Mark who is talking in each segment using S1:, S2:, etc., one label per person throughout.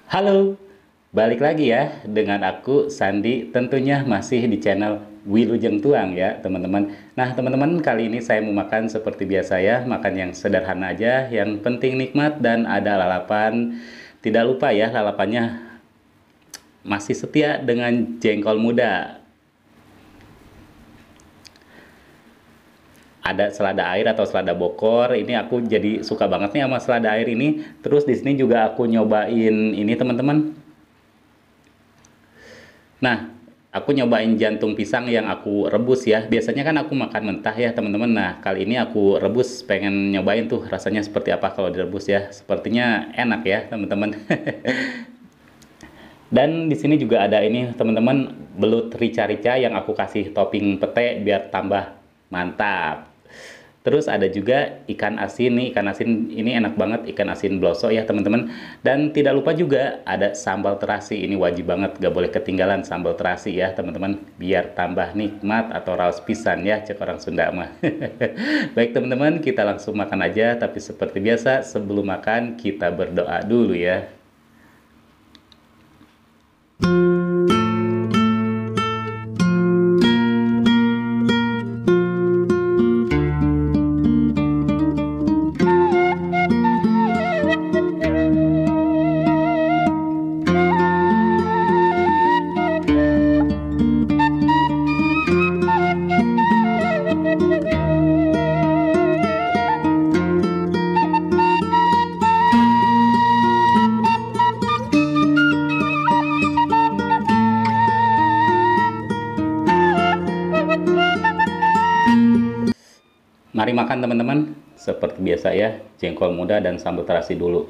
S1: Halo, balik lagi ya dengan aku Sandi, tentunya masih di channel Wilujeng Tuang ya teman-teman. Nah teman-teman, kali ini saya mau makan seperti biasa ya, makan yang sederhana aja, yang penting nikmat dan ada lalapan. Tidak lupa ya, lalapannya masih setia dengan jengkol muda. Ada selada air atau selada bokor. Ini aku jadi suka banget nih sama selada air ini. Terus di sini juga aku nyobain ini teman-teman. Nah, aku nyobain jantung pisang yang aku rebus ya. Biasanya kan aku makan mentah ya, teman-teman. Nah, kali ini aku rebus, pengen nyobain tuh rasanya seperti apa kalau direbus ya. Sepertinya enak ya, teman-teman. Dan di sini juga ada ini, teman-teman, belut rica-rica yang aku kasih topping pete biar tambah mantap. Terus ada juga ikan asin nih, ikan asin ini enak banget, ikan asin bloso ya teman-teman. Dan tidak lupa juga ada sambal terasi, ini wajib banget, gak boleh ketinggalan sambal terasi ya teman-teman. Biar tambah nikmat atau raos pisan ya, cek orang Sunda mah. Baik teman-teman, kita langsung makan aja, tapi seperti biasa sebelum makan kita berdoa dulu ya. Mari makan teman-teman, seperti biasa ya, jengkol muda dan sambal terasi dulu.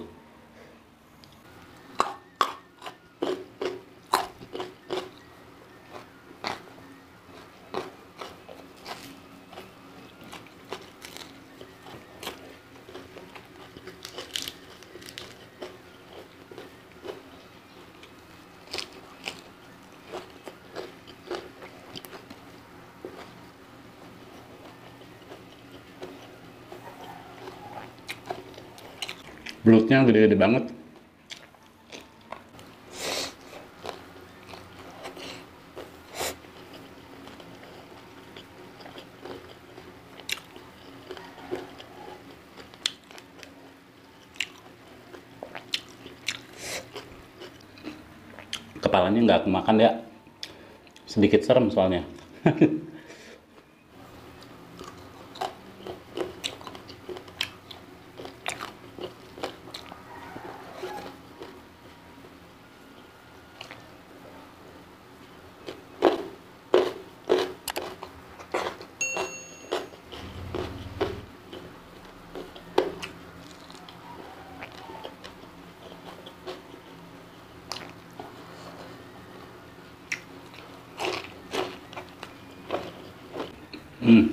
S1: Belutnya gede-gede banget. Kepalanya nggak aku makan ya, sedikit serem soalnya. Hmm.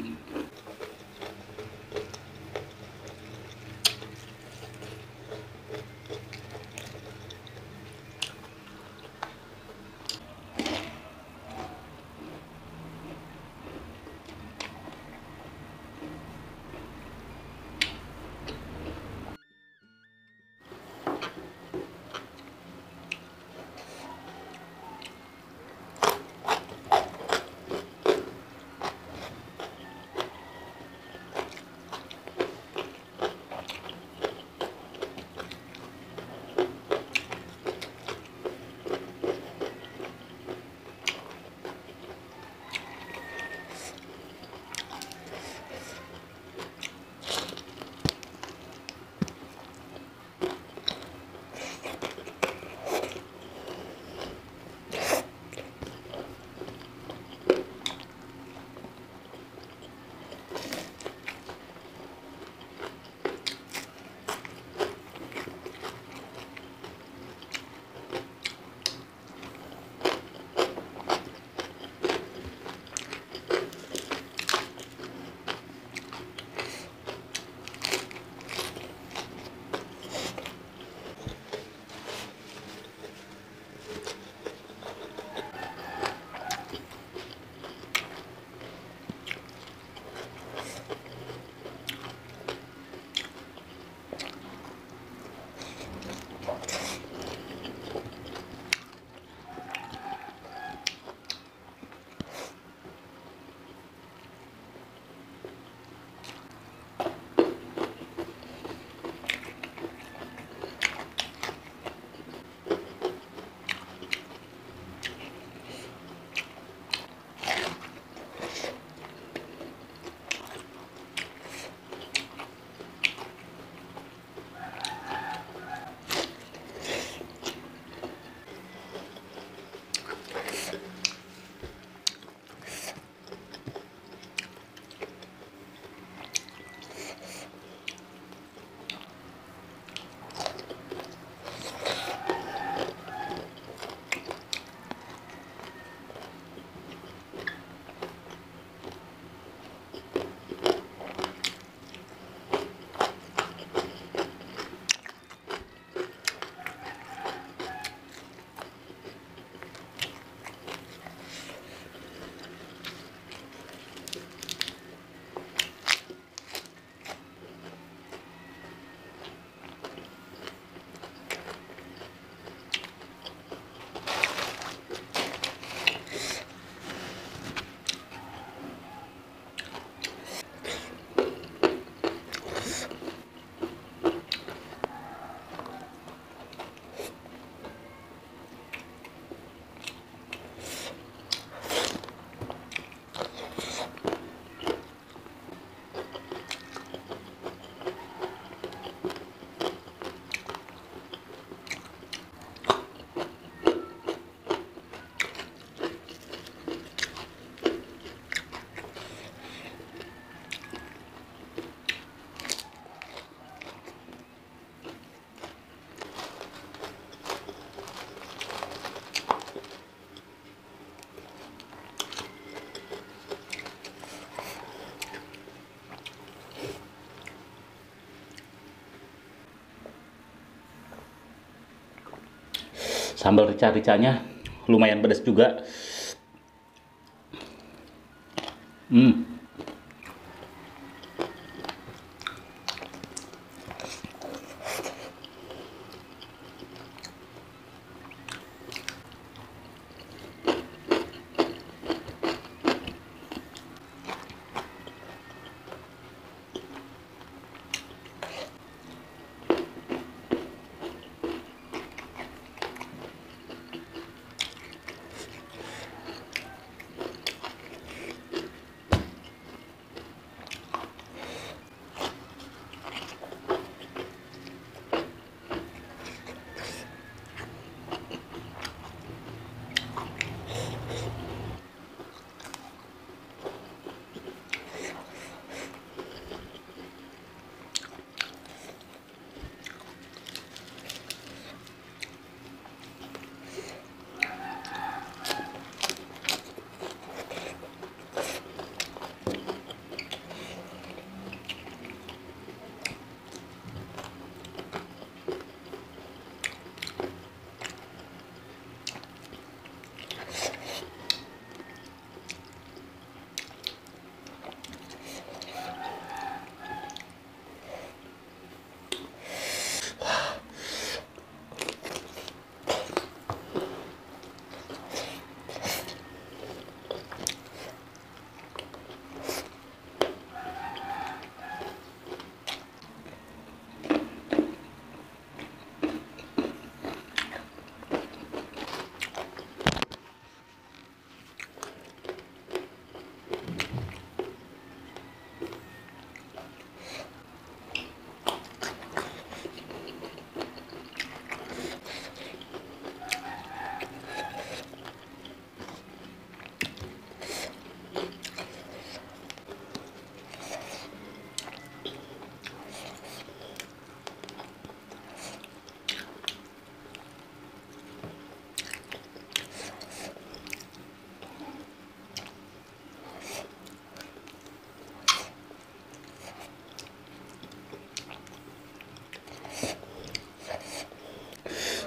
S1: Sambal rica-ricanya lumayan pedas juga. Hmm.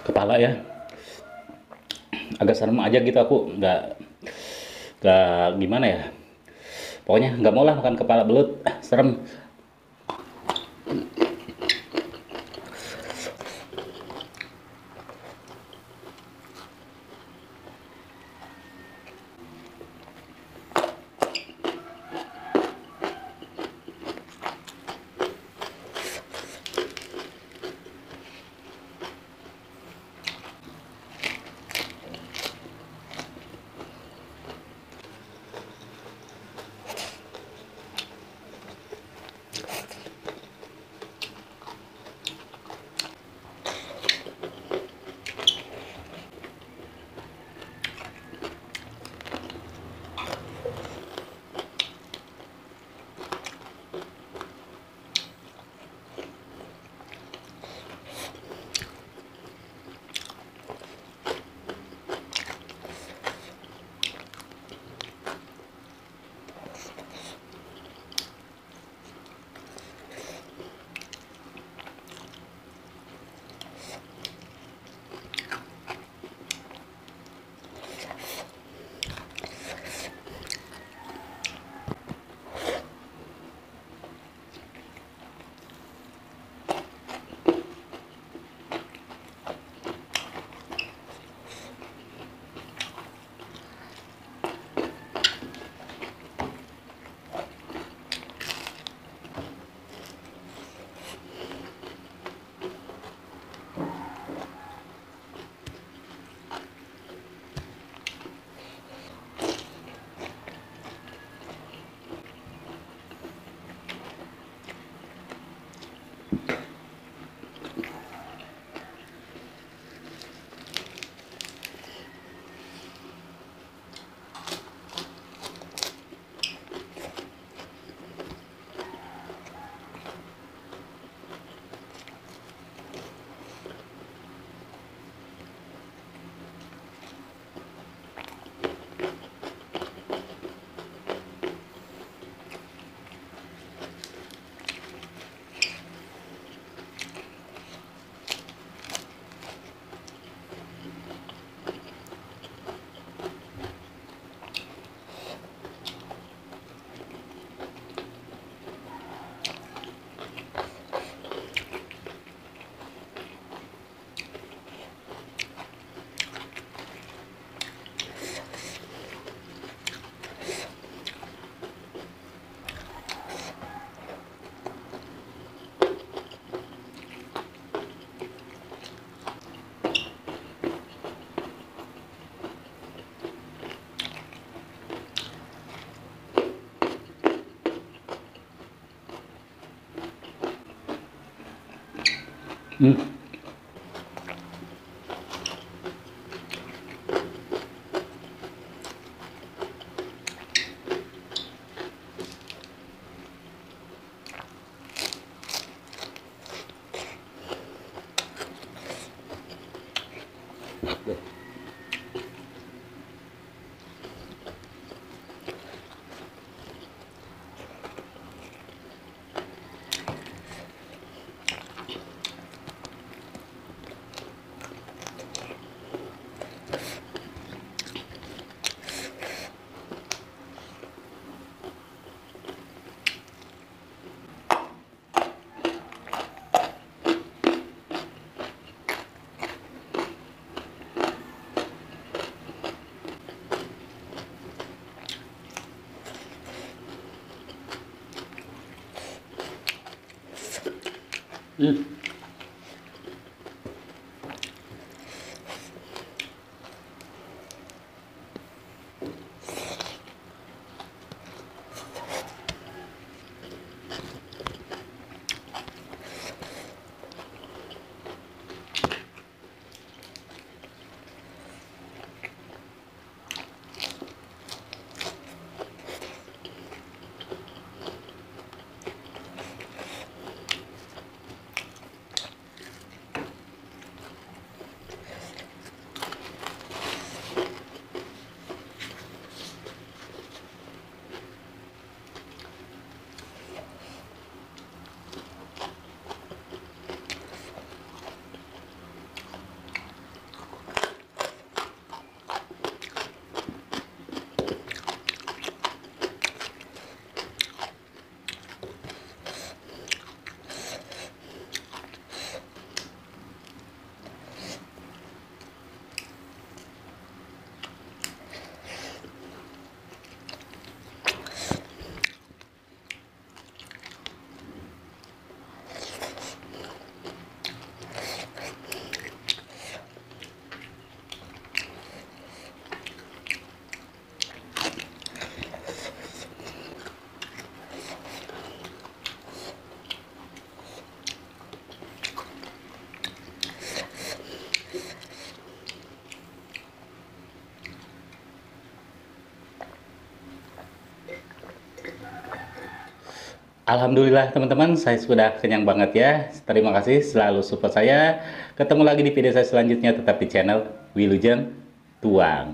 S1: Kepala ya agak serem aja gitu, aku nggak gimana ya, pokoknya nggak mau lah makan kepala belut. Serem. Hmm. Hmm. Alhamdulillah teman-teman, saya sudah kenyang banget ya. Terima kasih selalu support saya. Ketemu lagi di video saya selanjutnya, tetap di channel Wilujeng Tuang.